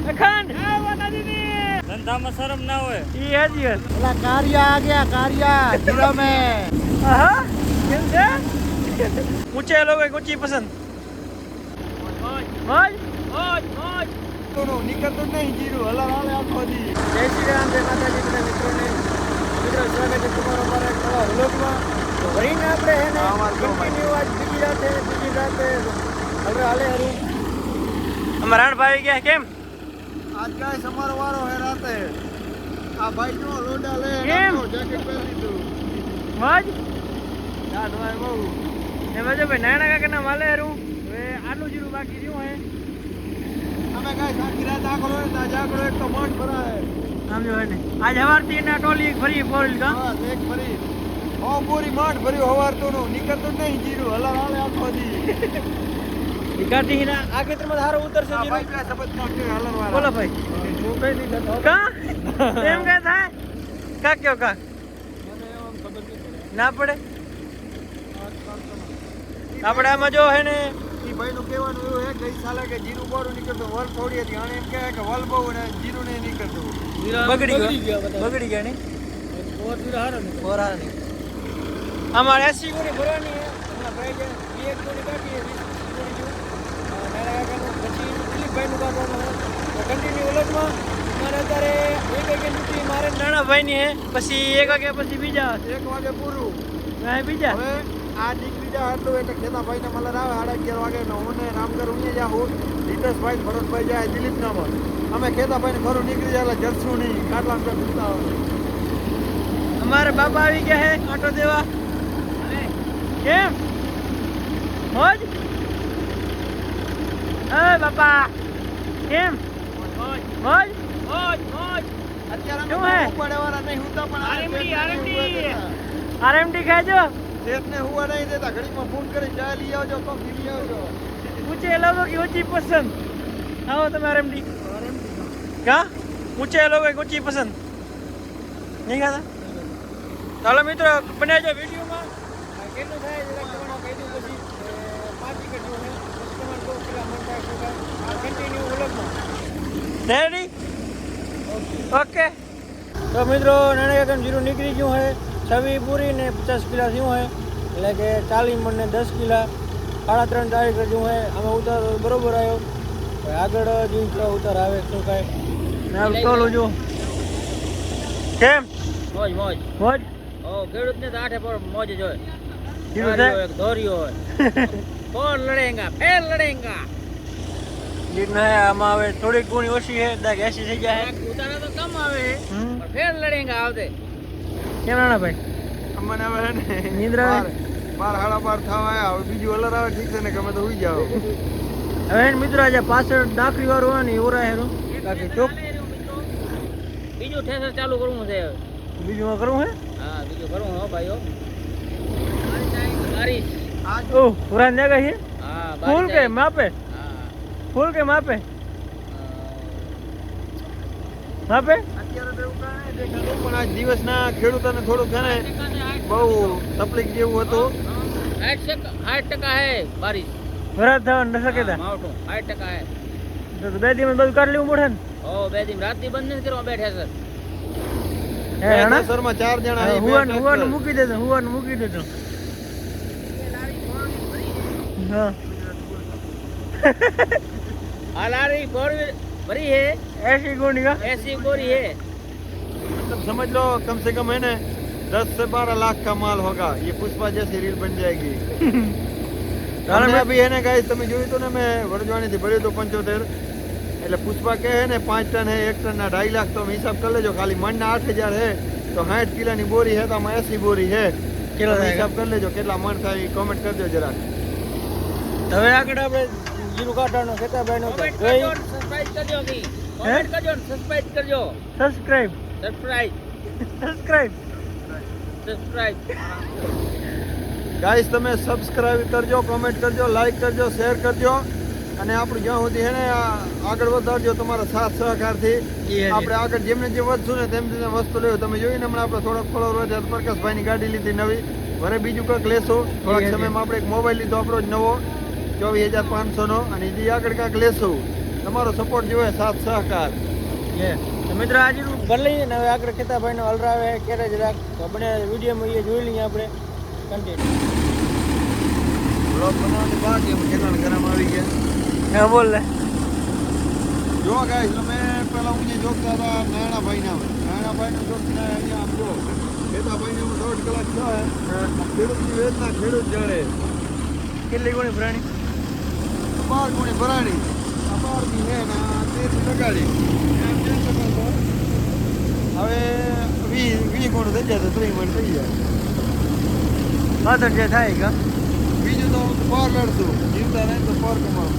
અખંડ ધંધામાં શરમ ના હોય ઈ હાજી પેલા કારિયા આ ગયા કારિયા જીરો में આહા કેમ છે ઊંચે લોકો ઊંચી પસંદ મોજ મોજ મોજ તો નીકળતો નહીં જીરું હલા હાલે આખો દી જય શ્રી રામ જય માતાજી બધા મિત્રોને મિત્રો સ્વાગત છે તમારો મારા એક નવા વ્લોગમાં તો વળીને આપણે હે ને કન્ટિન્યુ આજ બીજી રાતે હવે હાલે હરી અમારા રાણભાઈ ગયા કેમ આજ ગાય અમારો વારો હે રાતે આ ભાઈ નો લોડા લે કેમ? જેકેટ પહેરી લીધું મોજ યાદ હોય બહુ એમાં જો ભાઈ નાના કાકાના માલે હરું હવે આટલું જીરું બાકી રહ્યું હે અમે ગાય સાકી રાત આખો હોય તા જાગડો એક તો મઠ ભરાય આમ જો હે ને આજ હવારથી એના ટોલી ફરી ફોરેલ કા હા એક ફરી ઓ પૂરી મઠ ભર્યું હવારતો નું નીકળતો નહીં જીરું હલા હાલે આખો દી વિકાટી હિના આ ખેતરમાં સારો ઉતરશે આ જીરું ભાઈ પેલા સબત નો કે હલર વાળા બોલો ભાઈ હું કઈ નહીં જતો કા એમ કે થાય કા કયો કા મને એમ ખબર નહીં ના પડે આપણે આમાં જો હે ને ઈ ભાઈ નું કહેવાનું એવું હે ગઈ સાલે કે જીરું બોરું નીકળતો વલ થોડી હતી અને એમ કહે કે વલ બહુ ને જીરું નહીં નીકળતું બગડી ગયા ને બોર હારા નહીં અમારે 80 ગોળી ભરવાની હે હમણાં ભરાઈ જાય 2 ગોળી કાઢીએ 20 ગોળી જેવું નાના કાકાનું પછી દિલીપભાઈનું કાઢવાનું હે તો કન્ટિન્યુ વ્લોગમાં મારે અત્યારે 1 વાગે ડ્યુટી મારે નાના ભાઈની હે પછી 1 વાગ્યા પછી બીજા 1 વાગે પૂરું બીજા હવે આ દીકરી જા હતું એટલે ખેતા ભાઈ ને મલર આવે 11:30 વાગે ને હું ને રામગર ઉઈએ જા હું દીપેશભાઈ ભરતભાઈ જાય દિલીપ નામ અમે ખેતા ભાઈ ને ઘરું નીકળી જાય એટલે જરસું નહીં કાટલામ પર ઘૂસતા હોય અમારે બાપા આવી ગયા હે આટો દેવા કેમ મોજ એ બાપા કેમ મોજ મોજ મોજ અત્યારે શું અમે હે? ઉપાડેવાળા નહીં હુંતા પણ આરએમડી ખાજો શેઠને હુવા નહીં દેતા ઘડીમાં ફોન કરી ચા લઈ આવજો કોફી લઈ આવજો ઊંચે લોકો की ऊंची पसंद आओ તમે આરએમડી કા ઊંચે લોકો की ऊंची पसंद નહીં ખાતા ચાલો મિત્રો બનાવજો વિડીયોમાં કેટલું થાય જરા તમને કહી દઉં પછી 5 ટિકિટ જો હે તમારે તો કેટલા મન થાય શું થાય કન્ટિન્યુ વ્લોગમાં રેડી ઓકે તો મિત્રો નાના કાકાનું જીરું નીકળી ગયું હે 26 પૂરી ને 50 કિલા થયું હે એટલે કે 40 મણ ને 10 કિલા 3.5 તારીખ જેવું હે આમાં ઉતાર બરોબર આવ્યો હવે આગળ જીવ ઉતાર આવે શું કાંઈ ના ટોલું જો કેમ મોજ મોજ મોજ ઓ ખેડૂત ને તો આઠે પર મોજ જ હોય જીરું થાય એક ધોર્યો હોય કોણ લડેંગા ફેર લડેંગા જીત ના હે આમાં હવે થોડીક ગુણી ઓછી હે દાગ 80 થઈ ગયા હે ઉતારા તો કમ આવે છે હમ. પણ ફેર લડેંગા આવતે કેમ નાના ભાઈ અમને હવે હે ને નિંદ્રા આવે? 12 સાડા 12 થવા આવ્યા હવે બીજું અલર આવે ઠીક છે ને ગમે તો હુઈ જાઓ હવે મિત્રો આજે પાછળ દાખલી વાળું હોય ને ઓરા હેરું બાકી ચોક બીજું ઠેસર ચાલુ કરવું છે હવે બીજું માં કરવું હે હા બીજું કરવું હો ભાઈઓ બારીશ ઓહ પુરાન જગા છે હા ફૂલ કે બારીશ માપે હા ફૂલ કે માપે માપે અત્યારે તો એવું કાંઈ દેખાતું પણ આજ દિવસના ખેડૂતોને થોડુંક છે ને બહુ તકલીફ જેવું હતું 60% હે બારીશ વરાત થવા ન શકે તા માવઠું 60% હે તો 2 દિવસ બધું કાઢી લેવું પડે ને ઓ બે દિન રાત થી બંધ નથી કરવા બેઠા સર હે હણા સરમાં 4 જણા હે, બે હુવાનું tractor. મૂકી દેજો હુવાનું મૂકી દેજો હા हालारी बोर भरी है ऐसी गुणी का ऐसी बोरी है मतलब समझ लो कम से कम है ना 10 से 12 लाख का माल होगा ये पुष्पा जैसी रील बन जाएगी हमने अभी है ना गाइस તમે જોયું તો ને મેં વરજવાણી થી ભર્યું તો 75 એટલે પુષ્પા કહે છે ને 5 ટન હે 1 ટન ના 2.5 લાખ તો હિસાબ કરી લેજો ખાલી મણ ના 8000 હે તો 60 કિલોની બોરી હે તો આમાં 80 બોરી હે કેટલા થાય હિસાબ કરી લેજો કેટલા મણ થાય કોમેન્ટ કરજો જરા હવે આગળ આપણે જીરું કાઢવાનો ખેતાભાઈ નો કમેન્ટ કરજો સબસ્ક્રાઇબ કરજો કી કમેન્ટ કરજો સબસ્ક્રાઇબ કરજો સબસ્ક્રાઇબ સબસ્ક્રાઇબ ગાઈસ તમે સબસ્ક્રાઇબ કરજો કોમેન્ટ કરજો લાઈક કરજો શેર કરજો અને આપણું જ્યાં સુધી હે ને આગળ વધારજો તમારા સાથ સહકારથી આપણે આગળ જેમને જે વધશું ને તેમ તેમ વસ્તુ લેવું તમે જોઈને હમણાં આપણે થોડોક ફોલોવર વધ્યા પ્રકાશભાઈની ગાડી લીધી નવી વરે બીજું કંઈક લેશું થોડાક સમયમાં આપણે એક મોબાઈલ લીધો આપણો જ નવો 24,500 નો અને જે આગળ કાંઈક લેશું તમારો સપોર્ટ જોઈએ, સાથ સહકાર. તો મિત્રો આ જીરું ભરી લઈએ ને હવે આગળ ખેતાભાઈનો હલરાવે ક્યારે જરાક તો આપણે વિડીયોમાં એ જોઈ લઈએ આપણે કન્ટિન્યુ. બ્લોગ બનાવવાની બાકી એમ કેનાલ ગરમ આવી ગયા. હા બોલ લે. જો ગાઈસ તમે પેલા હું જે જોતા હતા નાણાભાઈના જોગના અહીંયા આમ જો ખેતાભાઈને હું 1.5 કલાક થયો હે. ખેડૂતની વેદના ખેડૂત જાણે. કેટલી ગુણી પ્રાણી? 12 ગુણી ભરાણી. આ 12 ની હે ને આ 13 લગાડી. એમ કેમ શકો તો હવે 20 ગુણ થઈ જાય તો 3 મણ થઈ જાય. પાછળ જે થાય કા બીજું તો હું પર લડતું જીવતા નહીં તો પર કમાવું.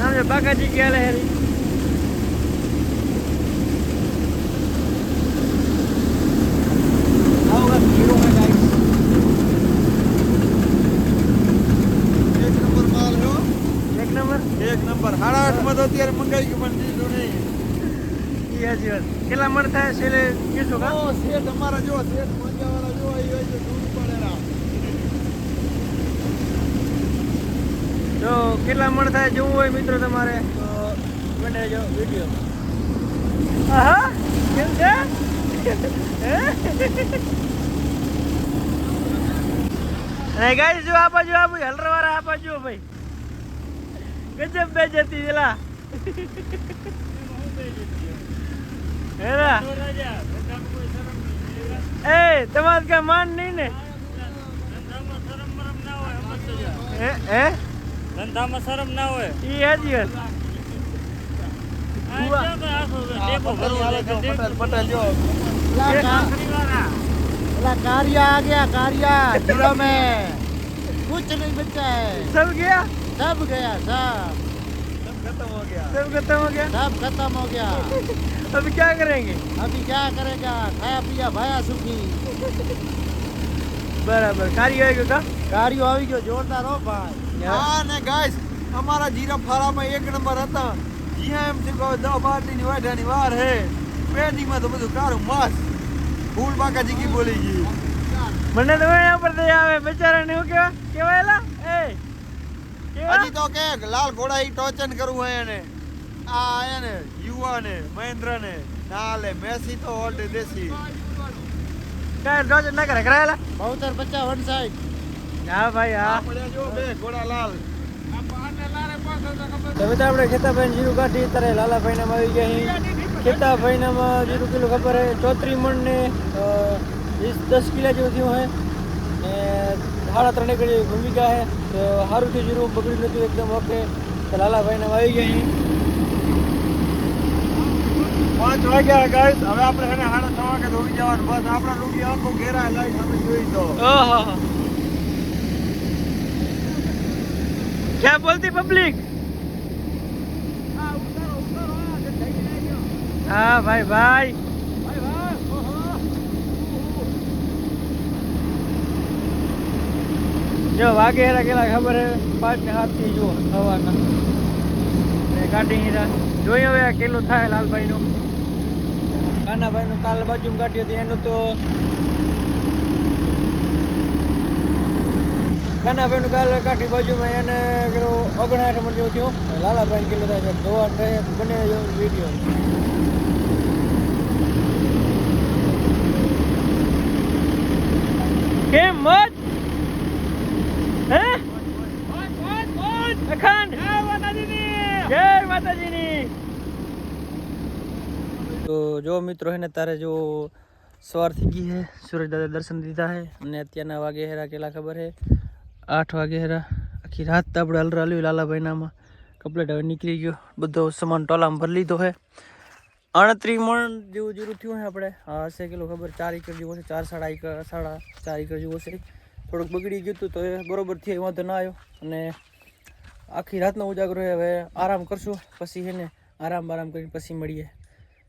આમ જે બાકાજી ગયા હેરી એક નંબર 8.5 માં તો અત્યારે મંગાઈ ગયું પણ દીધું નહીં. ઈ હાજી વાત. કેટલા મણ થાય છેલ્લે કીધું કા? શેઠ અમારા જો શેઠ મંગાવાળા જો આવી હોય તો દૂધ પડેલા. તો કેટલા મણ થાય જોવું હોય મિત્રો તમારે તો બનાવજો વિડીયો. આહા કેમ છે? અને ગાઈસ જો આ બાજુ હલરવાળા આ બાજુ ભાઈ ગજબ બેજતી પેલા હેરા એ તમારે કઈ માન નહીં ને? ધંધામાં શરમ ના હોય. ઈ હાજી વાત. પટેલ જો कारिया आ गया कारिया जीरो में कुछ नहीं बचा है सब गया सब गया सब ખતમ હો ગયા. सब खत्म हो गया. सब खत्म हो गया अभी क्या करेंगे? अभी क्या करेगा खाया पिया भाया सुखी बराबर कार्य आएगा का कारियो આવી ગયો જોરદાર હો ભાઈ. હા ને ગાઈસ અમારા જીરા ફારામાં 1 નંબર હતા. જ્યાં એમ થી કહો 10-12 ની વાઢાની વાર હે. પેડીમાં તો બધું કારું માસ ફૂલ બાકાજી કી બોલી ગઈ. મને તો એના પર દે આવે બેચારાને હું કેવાયલા એ કેવા હજી તો કે લાલ ઘોડા ઈ ટોચન કરવું હે એને. આ આયા ને યુવા ને મહેન્દ્ર ને નાલે મેસી તો ઓલ્ડ દેસી. કાય રોજ ના કરે કરાયેલા બહુતર બચ્ચા વન સાઈડ. હા ભાઈ હા. આપણે જો બે ઘોડા લાલ. તમે તો આપણે ખેતાભાઈ જીરું કાઢી ત્યારે લાલાભાઈ નામ આવી ગયા અહીં. ખેતાભાઈ નામાં જીરું કિલો ખબર હે 34 મણ ને 10 કિલા જેવું થયું હે ને 3.5 એકર ભૂમિ ગયા હે તો સારું થયું જીરું બગડ્યું નતું એકદમ ઓકે. તો લાલાભાઈ નામ આવી ગયા અહીં 5 વાગ્યા ગાઈસ. હવે આપણે એને 6:30 વાગે ધોવી જવાનું બસ. આપણા રૂપિયા આખો ઘેરા લાઈટ આપણે જોઈ તો. ओहो क्या बोलती पब्लिक? हाँ भाई भाई जो वागे हेरा केला खबर है 5 ने 7 थी जो हवाना ने काटी हीरा જોઈ હવે આ કેટલું થાય લાલભાઈ નું. કાનાભાઈ નું કાલ બાજુ કાઢ્યું હતું એનું તો કાનાભાઈ નું કાલ કાઢી બાજુમાં એને પેલું 59 મણ જેવું થયું. લાલાભાઈ કેટલું થાય છે ધોવા થાય બને વિડીયો. કેમ મત હે અખંડ જય માતાજીની. તો જો મિત્રો હે ને તારે જો સવાર થઈ ગઈ है सूरज दादा दर्शन દીધા है અને અત્યારના વાગે હેરા કેટલા ખબર है 8 વાગે હેરા. આખી રાત તો આપણે હલરા લ્યું લાલાભાઈ નામાં કમ્પ્લીટ હવે નીકળી ગયો. બધો સામાન ટોલામાં ભરી લીધો है. 38 મણ જેવું જીરું થયું છે આપણે. હા હશે કિલો ખબર 4 એકર જેવું છે 4.5 એકર જેવું છે. થોડુંક બગડી ગયું હતું તો એ બરોબર થી વાંધો ના આવ્યો અને આખી રાતનો ઉજાગરો હવે આરામ કરશું પછી છે ને આરામ કરીને પછી મળીએ.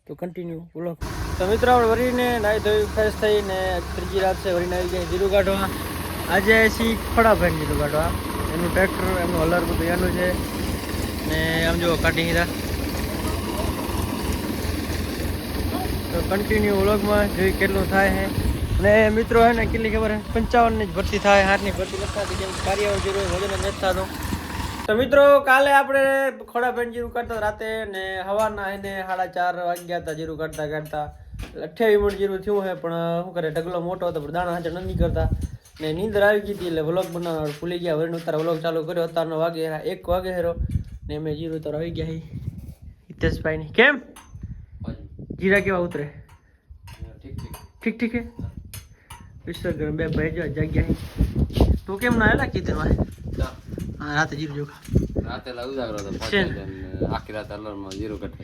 તો કન્ટિન્યુ વ્લોગ. તો મિત્રો આપણે વરીને નાહી ધોઈ ફ્રેશ થઈને ત્રીજી રાત છે વરીને આવી ગયા જીરું કાઢવા. આજે સી ખોડાભાઈ જીરું કાઢવા એનું ટ્રેક્ટર એમનું હલર બધું એનું છે ને આમ જો કાઢી હીરા. તો કન્ટિન્યુ વ્લોગમાં જોઈ કેટલું થાય છે અને મિત્રો હે ને કેટલી ખબર હે 55 ની જ ભરતી થાય. 8 ની ભરતી નથી થતી જેમ કાર્ય જીરું વજન નથી થતું તો મિત્રો કાલે આપણે ખોડા પેન જીરું કાઢતા રાતે ને હવાના એને 4:30 વાગ્યા હતા જીરું કાઢતા 28 મિનિટ જીરું થયું હે પણ શું કરે ઢગલો મોટો હતો પણ દાણા હાજર નથી કરતા ને નીંદર આવી ગઈ હતી એટલે વ્લોગ બનાવવાનું ભૂલી ગયા વળી ઉતાર વ્લોગ ચાલુ કર્યો અત્યારનો વાગે 1 વાગે હેરો ને મેં જીરું તો આવી ગયા હિતેશભાઈ ની કેમ જીરા કેવા ઉતરે ઠીક ઠીક હે વિશ્વ બે ભાઈ જો જગ્યા તું કેમ ના આવેલા કીધું હા રાતે જીરું જો રાતે ઉજાગરો હતો આખી રાત અલરમાં જીરો કટે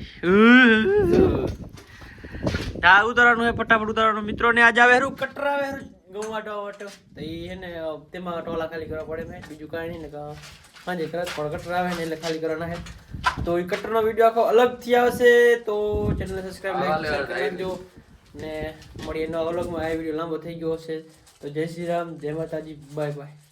હા ઉતારવાનું હે ફટાફટ ઉતારવાનું મિત્રો ને આજે આવે હેરું કટરા આવે હેરું ઘઉં વાટો તો એને તેમાં ટોલા ખાલી કરવા પડે મેં બીજું કાંઈ નહીં ને સાંજે કરત પણ કટર આવે ને એટલે ખાલી કરવાના હે તો એ કટરનો વિડીયો આખો અલગથી આવશે તો ચેનલને સબસ્ક્રાઇબ લાઈક શેર કરી દેજો ને મળીએ નવા વ્લોગમાં આ વિડીયો લાંબો થઈ ગયો હશે તો જય શ્રી રામ જય માતાજી બાય બાય